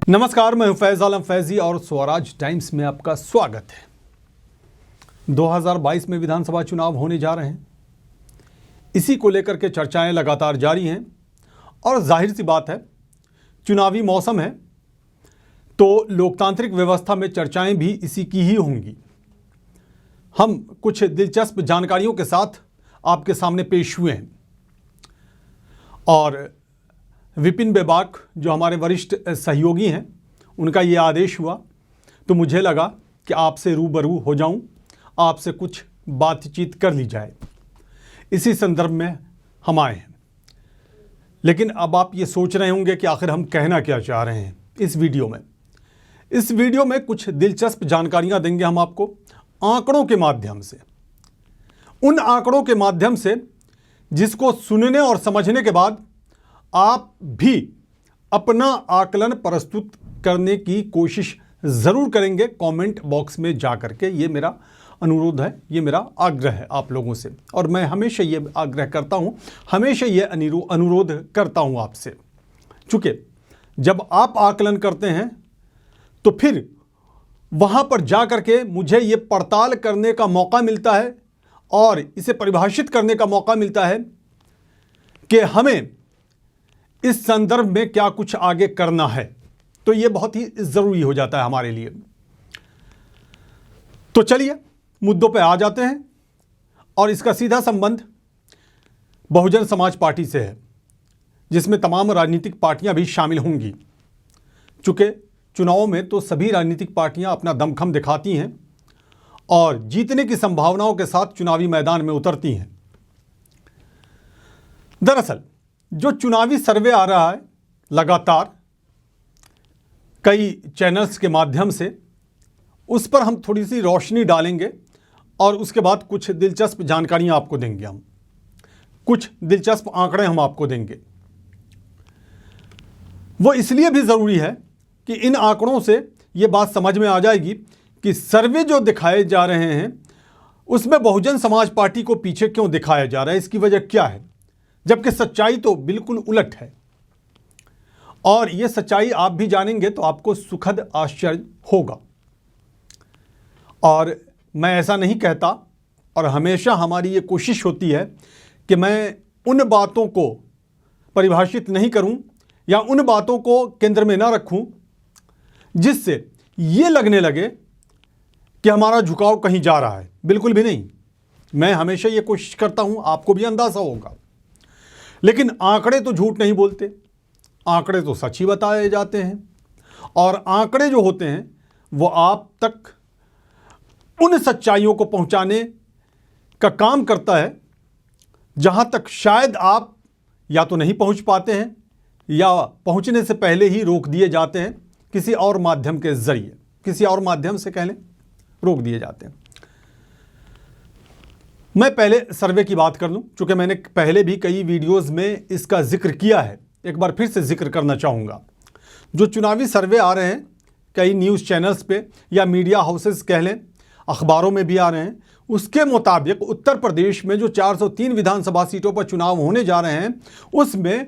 नमस्कार, मैं हूं फैज आलम फैजी और स्वराज टाइम्स में आपका स्वागत है। 2022 में विधानसभा चुनाव होने जा रहे हैं। इसी को लेकर के चर्चाएं लगातार जारी हैं और जाहिर सी बात है, चुनावी मौसम है तो लोकतांत्रिक व्यवस्था में चर्चाएं भी इसी की ही होंगी। हम कुछ दिलचस्प जानकारियों के साथ आपके सामने पेश हुए हैं और विपिन बेबाक जो हमारे वरिष्ठ सहयोगी हैं, उनका ये आदेश हुआ तो मुझे लगा कि आपसे रूबरू हो जाऊं, आपसे कुछ बातचीत कर ली जाए। इसी संदर्भ में हम आए हैं। लेकिन अब आप ये सोच रहे होंगे कि आखिर हम कहना क्या चाह रहे हैं इस वीडियो में। इस वीडियो में कुछ दिलचस्प जानकारियां देंगे हम आपको आंकड़ों के माध्यम से, उन आंकड़ों के माध्यम से जिसको सुनने और समझने के बाद आप भी अपना आकलन प्रस्तुत करने की कोशिश ज़रूर करेंगे कमेंट बॉक्स में जा करके। ये मेरा अनुरोध है, ये मेरा आग्रह है आप लोगों से, और मैं हमेशा ये आग्रह करता हूँ, हमेशा ये अनुरोध करता हूँ आपसे। चूँकि जब आप आकलन करते हैं तो फिर वहाँ पर जा करके मुझे ये पड़ताल करने का मौका मिलता है और इसे परिभाषित करने का मौका मिलता है कि हमें इस संदर्भ में क्या कुछ आगे करना है। तो ये बहुत ही ज़रूरी हो जाता है हमारे लिए। तो चलिए मुद्दों पे आ जाते हैं और इसका सीधा संबंध बहुजन समाज पार्टी से है, जिसमें तमाम राजनीतिक पार्टियां भी शामिल होंगी। चूँकि चुनाव में तो सभी राजनीतिक पार्टियां अपना दमखम दिखाती हैं और जीतने की संभावनाओं के साथ चुनावी मैदान में उतरती हैं। दरअसल जो चुनावी सर्वे आ रहा है लगातार कई चैनल्स के माध्यम से, उस पर हम थोड़ी सी रोशनी डालेंगे और उसके बाद कुछ दिलचस्प जानकारियां आपको देंगे। हम कुछ दिलचस्प आंकड़े हम आपको देंगे। वो इसलिए भी ज़रूरी है कि इन आंकड़ों से ये बात समझ में आ जाएगी कि सर्वे जो दिखाए जा रहे हैं उसमें बहुजन समाज पार्टी को पीछे क्यों दिखाया जा रहा है, इसकी वजह क्या है, जबकि सच्चाई तो बिल्कुल उलट है। और यह सच्चाई आप भी जानेंगे तो आपको सुखद आश्चर्य होगा। और मैं ऐसा नहीं कहता, और हमेशा हमारी ये कोशिश होती है कि मैं उन बातों को परिभाषित नहीं करूं या उन बातों को केंद्र में ना रखूं जिससे ये लगने लगे कि हमारा झुकाव कहीं जा रहा है। बिल्कुल भी नहीं। मैं हमेशा ये कोशिश करता हूं, आपको भी अंदाजा होगा। लेकिन आंकड़े तो झूठ नहीं बोलते, आंकड़े तो सच ही बताए जाते हैं। और आंकड़े जो होते हैं वो आप तक उन सच्चाइयों को पहुंचाने का काम करता है जहां तक शायद आप या तो नहीं पहुंच पाते हैं या पहुंचने से पहले ही रोक दिए जाते हैं किसी और माध्यम के जरिए, किसी और माध्यम से कह लें रोक दिए जाते हैं। मैं पहले सर्वे की बात कर लूं, चूंकि मैंने पहले भी कई वीडियोस में इसका जिक्र किया है, एक बार फिर से जिक्र करना चाहूँगा। जो चुनावी सर्वे आ रहे हैं कई न्यूज़ चैनल्स पे या मीडिया हाउसेस कह लें, अखबारों में भी आ रहे हैं, उसके मुताबिक उत्तर प्रदेश में जो 403 विधानसभा सीटों पर चुनाव होने जा रहे हैं उसमें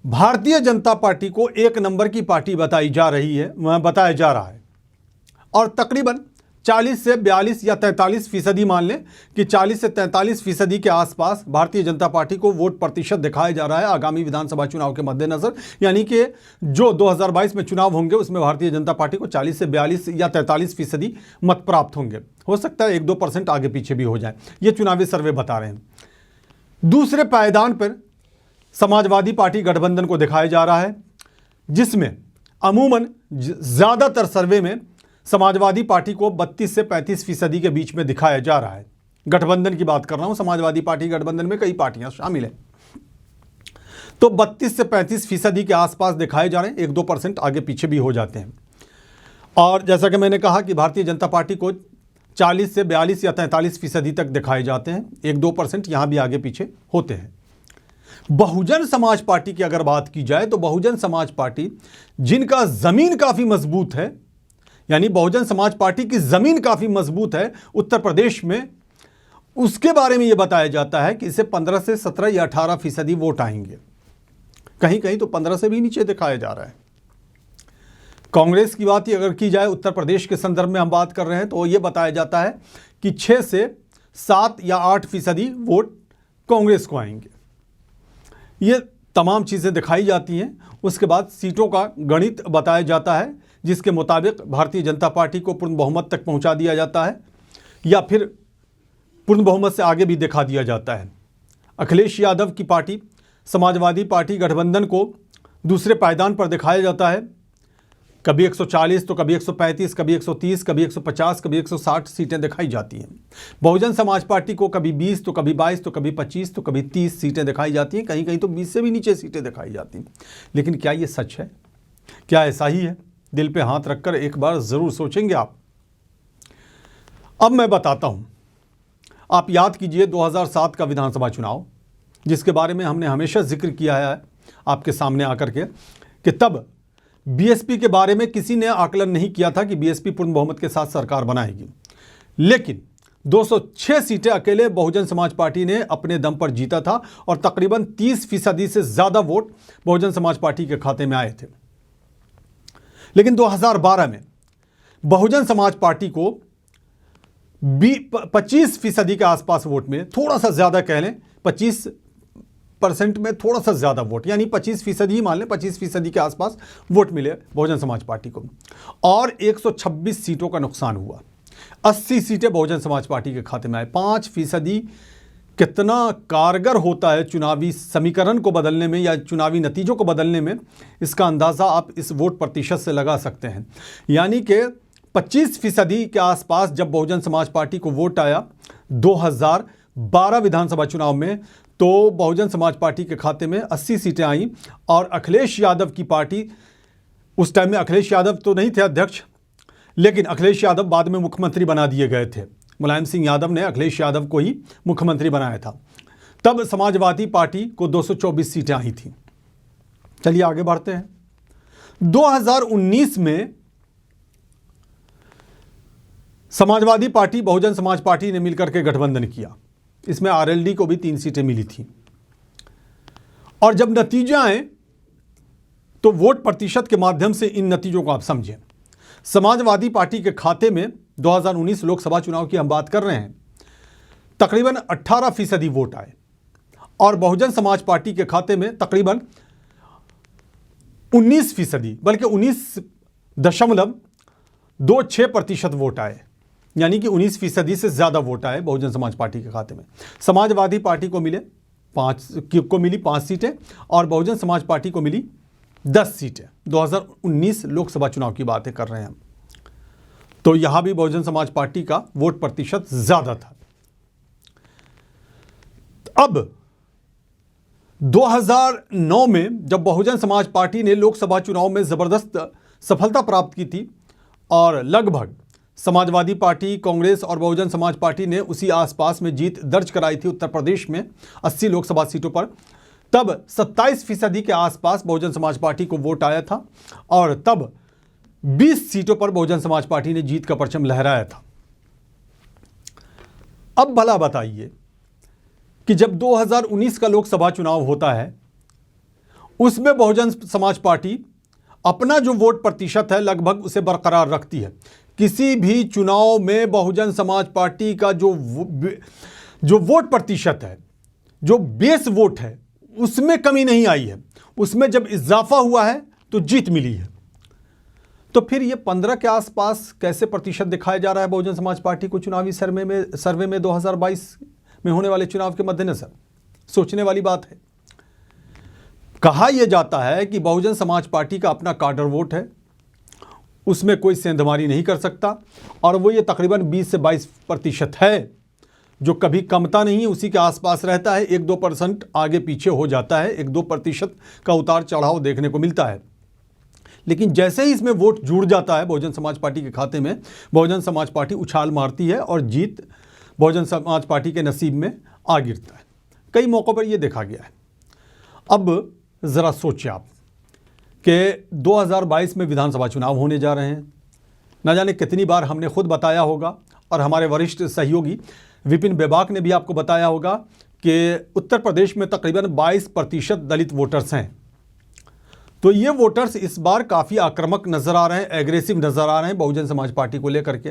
भारतीय जनता पार्टी को एक नंबर की पार्टी बताया जा रहा है। और तकरीबन 40 से 42 या 43% मान लें कि 40 से 43% के आसपास भारतीय जनता पार्टी को वोट प्रतिशत दिखाया जा रहा है आगामी विधानसभा चुनाव के मद्देनज़र। यानी कि जो 2022 में चुनाव होंगे उसमें भारतीय जनता पार्टी को 40 से 42 या 43% मत प्राप्त होंगे। हो सकता है 1-2% आगे पीछे भी हो जाए, ये चुनावी सर्वे बता रहे हैं। दूसरे पायदान पर समाजवादी पार्टी गठबंधन को दिखाया जा रहा है, जिसमें अमूमन ज़्यादातर सर्वे में समाजवादी पार्टी को 32 से 35% के बीच में दिखाया जा रहा है। गठबंधन की बात कर रहा हूं, समाजवादी पार्टी गठबंधन में कई पार्टियां शामिल हैं, तो 32 से 35% के आसपास दिखाए जा रहे हैं। 1-2% आगे पीछे भी हो जाते हैं। और जैसा कि मैंने कहा कि भारतीय जनता पार्टी को 40 से 42 या 43% तक दिखाए जाते हैं, 1-2% यहां भी आगे पीछे होते हैं। बहुजन समाज पार्टी की अगर बात की जाए तो बहुजन समाज पार्टी जिनका जमीन काफी मजबूत है, यानी बहुजन समाज पार्टी की जमीन काफी मजबूत है उत्तर प्रदेश में, उसके बारे में यह बताया जाता है कि इसे 15 से 17 या 18% वोट आएंगे। कहीं कहीं तो 15 से भी नीचे दिखाया जा रहा है। कांग्रेस की बात ही अगर की जाए, उत्तर प्रदेश के संदर्भ में हम बात कर रहे हैं, तो ये बताया जाता है कि 6 से 7 या 8% वोट कांग्रेस को आएंगे। ये तमाम चीज़ें दिखाई जाती हैं। उसके बाद सीटों का गणित बताया जाता है, जिसके मुताबिक भारतीय जनता पार्टी को पूर्ण बहुमत तक पहुंचा दिया जाता है या फिर पूर्ण बहुमत से आगे भी दिखा दिया जाता है। अखिलेश यादव की पार्टी समाजवादी पार्टी गठबंधन को दूसरे पायदान पर दिखाया जाता है। कभी 140 तो कभी 135, कभी 130, कभी 150, कभी 160 सीटें दिखाई जाती हैं। बहुजन समाज पार्टी को कभी 20 तो कभी 22 तो कभी 25 तो कभी 30 सीटें दिखाई जाती हैं। कहीं कहीं तो 20 से भी नीचे सीटें दिखाई जाती हैं। लेकिन क्या ये सच है? क्या ऐसा ही है? दिल पे हाथ रखकर एक बार ज़रूर सोचेंगे आप। अब मैं बताता हूँ। आप याद कीजिए 2007 का विधानसभा चुनाव, जिसके बारे में हमने हमेशा जिक्र किया है आपके सामने आकर के, कि तब बीएसपी के बारे में किसी ने आकलन नहीं किया था कि बीएसपी पूर्ण बहुमत के साथ सरकार बनाएगी। लेकिन 206 सीटें अकेले बहुजन समाज पार्टी ने अपने दम पर जीता था और तकरीबन 30% से ज़्यादा वोट बहुजन समाज पार्टी के खाते में आए थे। लेकिन 2012 में बहुजन समाज पार्टी को 25% के आसपास वोट मिले, थोड़ा सा ज़्यादा कह लें, 25% में थोड़ा सा ज़्यादा वोट, यानी 25% ही मान लें, 25% के आसपास वोट मिले बहुजन समाज पार्टी को और 126 सीटों का नुकसान हुआ। 80 सीटें बहुजन समाज पार्टी के खाते में आए। 5% कितना कारगर होता है चुनावी समीकरण को बदलने में या चुनावी नतीजों को बदलने में, इसका अंदाज़ा आप इस वोट प्रतिशत से लगा सकते हैं। यानी कि 25% के आसपास जब बहुजन समाज पार्टी को वोट आया 2012 विधानसभा चुनाव में, तो बहुजन समाज पार्टी के खाते में 80 सीटें आईं और अखिलेश यादव की पार्टी, उस टाइम में अखिलेश यादव तो नहीं थे अध्यक्ष, लेकिन अखिलेश यादव बाद में मुख्यमंत्री बना दिए गए थे। मुलायम सिंह यादव ने अखिलेश यादव को ही मुख्यमंत्री बनाया था। तब समाजवादी पार्टी को 224 सीटें आई थीं। चलिए आगे बढ़ते हैं। 2019 में समाजवादी पार्टी बहुजन समाज पार्टी ने मिलकर के गठबंधन किया। इसमें आरएलडी को भी 3 सीटें मिली थी। और जब नतीजे आए तो वोट प्रतिशत के माध्यम से इन नतीजों को आप समझें। समाजवादी पार्टी के खाते में 2019 लोकसभा चुनाव की हम बात कर रहे हैं, तकरीबन 18% वोट आए और बहुजन समाज पार्टी के खाते में तकरीबन 19%, बल्कि 19.26% वोट आए, यानी कि 19% से ज़्यादा वोट आए बहुजन समाज पार्टी के खाते में। समाजवादी पार्टी को मिली 5 सीटें और बहुजन समाज पार्टी को मिली 10 सीटें। 2019 लोकसभा चुनाव की बातें कर रहे हैं हम, तो यहां भी बहुजन समाज पार्टी का वोट प्रतिशत ज़्यादा था। अब 2009 में जब बहुजन समाज पार्टी ने लोकसभा चुनाव में ज़बरदस्त सफलता प्राप्त की थी और लगभग समाजवादी पार्टी, कांग्रेस और बहुजन समाज पार्टी ने उसी आसपास में जीत दर्ज कराई थी उत्तर प्रदेश में 80 लोकसभा सीटों पर, तब 27% के आसपास बहुजन समाज पार्टी को वोट आया था और तब 20 सीटों पर बहुजन समाज पार्टी ने जीत का परचम लहराया था। अब भला बताइए कि जब 2019 का लोकसभा चुनाव होता है, उसमें बहुजन समाज पार्टी अपना जो वोट प्रतिशत है लगभग उसे बरकरार रखती है। किसी भी चुनाव में बहुजन समाज पार्टी का जो वोट प्रतिशत है, जो बेस वोट है, उसमें कमी नहीं आई है। उसमें जब इजाफा हुआ है तो जीत मिली है। तो फिर ये 15 के आसपास कैसे प्रतिशत दिखाया जा रहा है बहुजन समाज पार्टी को चुनावी सर्वे में 2022 में होने वाले चुनाव के मद्देनजर? सोचने वाली बात है। कहा यह जाता है कि बहुजन समाज पार्टी का अपना कार्डर वोट है, उसमें कोई सेंधमारी नहीं कर सकता और वो ये तकरीबन 20 से 22% है, जो कभी कमता नहीं, उसी के आसपास रहता है। 1-2% आगे पीछे हो जाता है, 1-2% का उतार चढ़ाव देखने को मिलता है। लेकिन जैसे ही इसमें वोट जुड़ जाता है बहुजन समाज पार्टी के खाते में, बहुजन समाज पार्टी उछाल मारती है और जीत बहुजन समाज पार्टी के नसीब में आ गिरता है। कई मौक़ों पर यह देखा गया है। अब ज़रा सोचिए आप कि 2022 में विधानसभा चुनाव होने जा रहे हैं। न जाने कितनी बार हमने खुद बताया होगा और हमारे वरिष्ठ सहयोगी विपिन बेबाक ने भी आपको बताया होगा कि उत्तर प्रदेश में तकरीबन 22% दलित वोटर्स हैं। तो ये वोटर्स इस बार काफ़ी आक्रामक नज़र आ रहे हैं, एग्रेसिव नज़र आ रहे हैं बहुजन समाज पार्टी को लेकर के।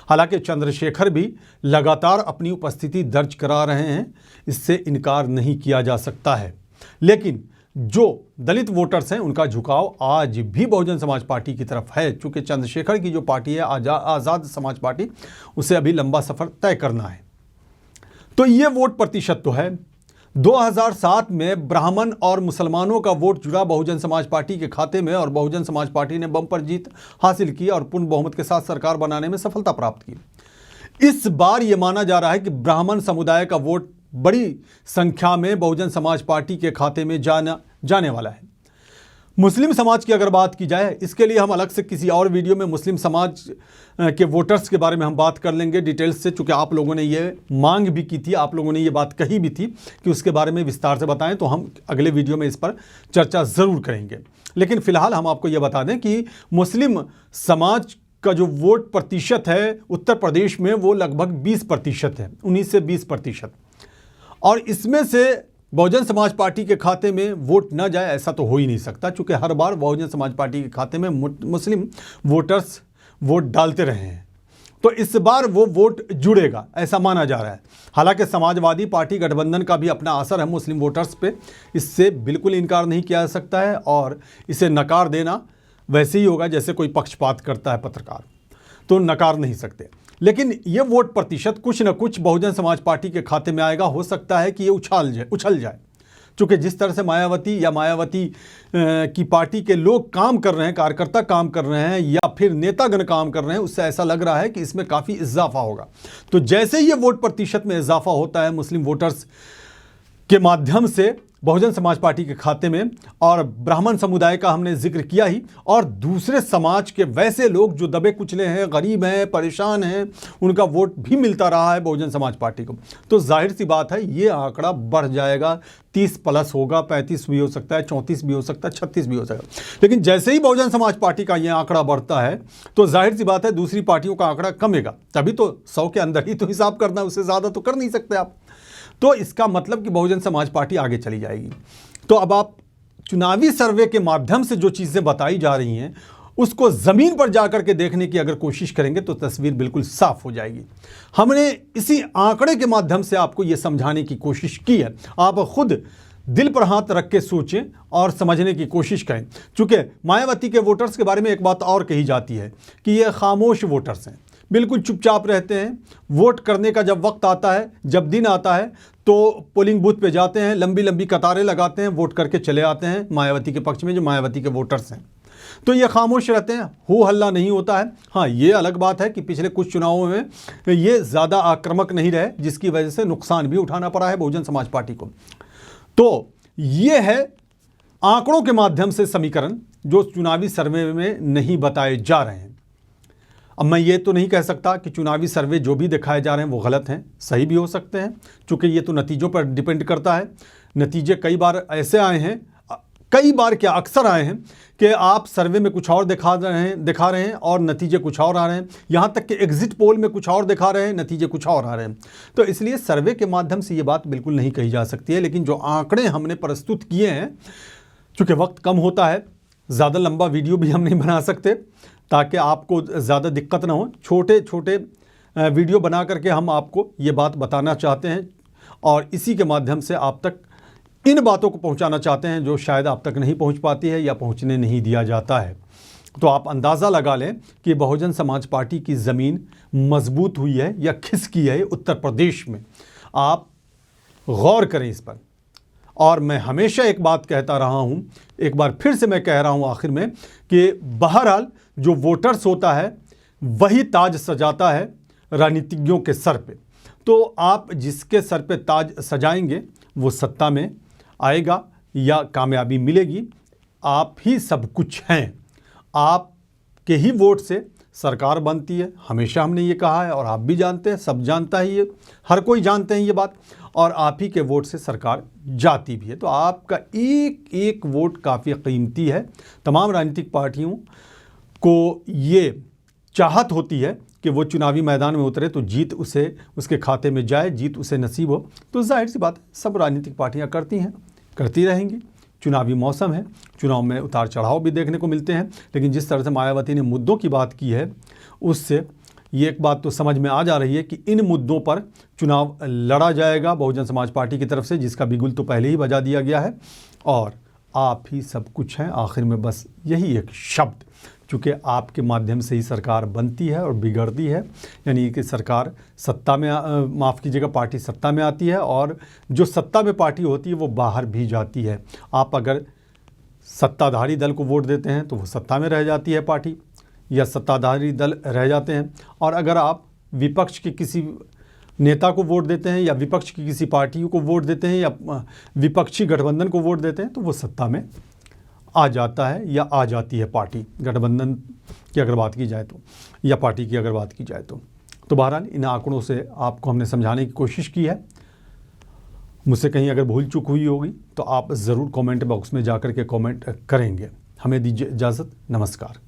हालांकि चंद्रशेखर भी लगातार अपनी उपस्थिति दर्ज करा रहे हैं, इससे इनकार नहीं किया जा सकता है। लेकिन जो दलित वोटर्स हैं उनका झुकाव आज भी बहुजन समाज पार्टी की तरफ है, चूँकि चंद्रशेखर की जो पार्टी है आज़ाद समाज पार्टी, उसे अभी लंबा सफ़र तय करना है। तो ये वोट प्रतिशत तो है। 2007 में ब्राह्मण और मुसलमानों का वोट जुड़ा बहुजन समाज पार्टी के खाते में और बहुजन समाज पार्टी ने बम्पर जीत हासिल की और पूर्ण बहुमत के साथ सरकार बनाने में सफलता प्राप्त की। इस बार यह माना जा रहा है कि ब्राह्मण समुदाय का वोट बड़ी संख्या में बहुजन समाज पार्टी के खाते में जाने वाला है। मुस्लिम समाज की अगर बात की जाए, इसके लिए हम अलग से किसी और वीडियो में मुस्लिम समाज के वोटर्स के बारे में हम बात कर लेंगे डिटेल्स से, चूँकि आप लोगों ने ये मांग भी की थी, आप लोगों ने ये बात कही भी थी कि उसके बारे में विस्तार से बताएं, तो हम अगले वीडियो में इस पर चर्चा ज़रूर करेंगे। लेकिन फ़िलहाल हम आपको ये बता दें कि मुस्लिम समाज का जो वोट प्रतिशत है उत्तर प्रदेश में वो लगभग 20% है, 19 से 20%। और इसमें से बहुजन समाज पार्टी के खाते में वोट न जाए ऐसा तो हो ही नहीं सकता, चूँकि हर बार बहुजन समाज पार्टी के खाते में मुस्लिम वोटर्स वोट डालते रहे हैं। तो इस बार वो वोट जुड़ेगा ऐसा माना जा रहा है। हालांकि समाजवादी पार्टी गठबंधन का भी अपना असर है मुस्लिम वोटर्स पे, इससे बिल्कुल इनकार नहीं किया जा सकता है, और इसे नकार देना वैसे ही होगा जैसे कोई पक्षपात करता है पत्रकार, तो नकार नहीं सकते। लेकिन ये वोट प्रतिशत कुछ न कुछ बहुजन समाज पार्टी के खाते में आएगा। हो सकता है कि ये उछल जाए, क्योंकि जिस तरह से मायावती की पार्टी के लोग काम कर रहे हैं, कार्यकर्ता काम कर रहे हैं या फिर नेतागण काम कर रहे हैं, उससे ऐसा लग रहा है कि इसमें काफ़ी इजाफा होगा। तो जैसे ही ये वोट प्रतिशत में इजाफा होता है मुस्लिम वोटर्स के माध्यम से बहुजन समाज पार्टी के खाते में, और ब्राह्मण समुदाय का हमने जिक्र किया ही, और दूसरे समाज के वैसे लोग जो दबे कुचले हैं, गरीब हैं, परेशान हैं, उनका वोट भी मिलता रहा है बहुजन समाज पार्टी को, तो जाहिर सी बात है ये आंकड़ा बढ़ जाएगा। 30+ होगा, 35 भी हो सकता है, 34 भी हो सकता है, 36 भी हो सकता है। लेकिन जैसे ही बहुजन समाज पार्टी का ये आंकड़ा बढ़ता है तो जाहिर सी बात है दूसरी पार्टियों का आंकड़ा कमेगा। तभी तो 100 के अंदर ही तो हिसाब करना, उससे ज़्यादा तो कर नहीं सकते आप। तो इसका मतलब कि बहुजन समाज पार्टी आगे चली जाएगी। तो अब आप चुनावी सर्वे के माध्यम से जो चीज़ें बताई जा रही हैं उसको ज़मीन पर जाकर के देखने की अगर कोशिश करेंगे तो तस्वीर बिल्कुल साफ हो जाएगी। हमने इसी आंकड़े के माध्यम से आपको ये समझाने की कोशिश की है। आप खुद दिल पर हाथ रख के सोचें और समझने की कोशिश करें। चूँकि मायावती के वोटर्स के बारे में एक बात और कही जाती है कि ये खामोश वोटर्स हैं, बिल्कुल चुपचाप रहते हैं। वोट करने का जब वक्त आता है, जब दिन आता है, तो पोलिंग बूथ पे जाते हैं, लंबी लंबी कतारें लगाते हैं, वोट करके चले आते हैं मायावती के पक्ष में, जो मायावती के वोटर्स हैं। तो ये खामोश रहते हैं, हो हल्ला नहीं होता है। हाँ, ये अलग बात है कि पिछले कुछ चुनावों में ये ज़्यादा आक्रामक नहीं रहे, जिसकी वजह से नुकसान भी उठाना पड़ा है बहुजन समाज पार्टी को। तो ये है आंकड़ों के माध्यम से समीकरण जो चुनावी सर्वे में नहीं बताए जा रहे हैं। अब मैं ये तो नहीं कह सकता कि चुनावी सर्वे जो भी दिखाए जा रहे हैं वो गलत हैं, सही भी हो सकते हैं, क्योंकि ये तो नतीजों पर डिपेंड करता है। नतीजे कई बार ऐसे आए हैं, कई बार क्या अक्सर आए हैं कि आप सर्वे में कुछ और दिखा रहे हैं और नतीजे कुछ और आ रहे हैं। यहाँ तक कि एग्जिट पोल में कुछ और दिखा रहे हैं, नतीजे कुछ और आ रहे हैं। तो इसलिए सर्वे के माध्यम से ये बात बिल्कुल नहीं कही जा सकती है। लेकिन जो आंकड़े हमने प्रस्तुत किए हैं, चूँकि वक्त कम होता है, ज़्यादा लंबा वीडियो भी हम नहीं बना सकते ताकि आपको ज़्यादा दिक्कत ना हो, छोटे छोटे वीडियो बना करके हम आपको ये बात बताना चाहते हैं और इसी के माध्यम से आप तक इन बातों को पहुंचाना चाहते हैं जो शायद आप तक नहीं पहुंच पाती है या पहुंचने नहीं दिया जाता है। तो आप अंदाज़ा लगा लें कि बहुजन समाज पार्टी की ज़मीन मजबूत हुई है या खिसकी है उत्तर प्रदेश में। आप गौर करें इस पर। और मैं हमेशा एक बात कहता रहा हूं, एक बार फिर से मैं कह रहा हूं आखिर में, कि बहरहाल जो वोटर्स होता है वही ताज सजाता है राजनीतिज्ञों के सर पे। तो आप जिसके सर पे ताज सजाएंगे वो सत्ता में आएगा या कामयाबी मिलेगी। आप ही सब कुछ हैं, आपके ही वोट से सरकार बनती है। हमेशा हमने ये कहा है और आप भी जानते हैं, सब जानता है, ये हर कोई जानते हैं ये बात, और आप ही के वोट से सरकार जाती भी है। तो आपका एक एक वोट काफ़ी कीमती है। तमाम राजनीतिक पार्टियों को ये चाहत होती है कि वो चुनावी मैदान में उतरे तो जीत उसे उसके खाते में जाए, जीत उसे नसीब हो। तो जाहिर सी बात है सब राजनीतिक पार्टियां करती हैं, करती रहेंगी, चुनावी मौसम है, चुनाव में उतार चढ़ाव भी देखने को मिलते हैं, लेकिन जिस तरह से मायावती ने मुद्दों की बात की है उससे ये एक बात तो समझ में आ जा रही है कि इन मुद्दों पर चुनाव लड़ा जाएगा बहुजन समाज पार्टी की तरफ से, जिसका बिगुल तो पहले ही बजा दिया गया है। और आप ही सब कुछ हैं, आखिर में बस यही एक शब्द, चूँकि आपके माध्यम से ही सरकार बनती है और बिगड़ती है, यानी कि सरकार सत्ता में माफ़ कीजिएगा पार्टी सत्ता में आती है और जो सत्ता में पार्टी होती है वो बाहर भी जाती है। आप अगर सत्ताधारी दल को वोट देते हैं तो वो सत्ता में रह जाती है पार्टी, या सत्ताधारी दल रह जाते हैं, और अगर आप विपक्ष के किसी नेता को वोट देते हैं या विपक्ष की किसी पार्टी को वोट देते हैं या विपक्षी गठबंधन को वोट देते हैं तो वो सत्ता में आ जाता है या आ जाती है पार्टी, गठबंधन की अगर बात की जाए तो, या पार्टी की अगर बात की जाए तो बहरहाल इन आंकड़ों से आपको हमने समझाने की कोशिश की है। मुझसे कहीं अगर भूल चूक हुई होगी तो आप ज़रूर कमेंट बॉक्स में जाकर के कमेंट करेंगे। हमें दीजिए इजाज़त, नमस्कार।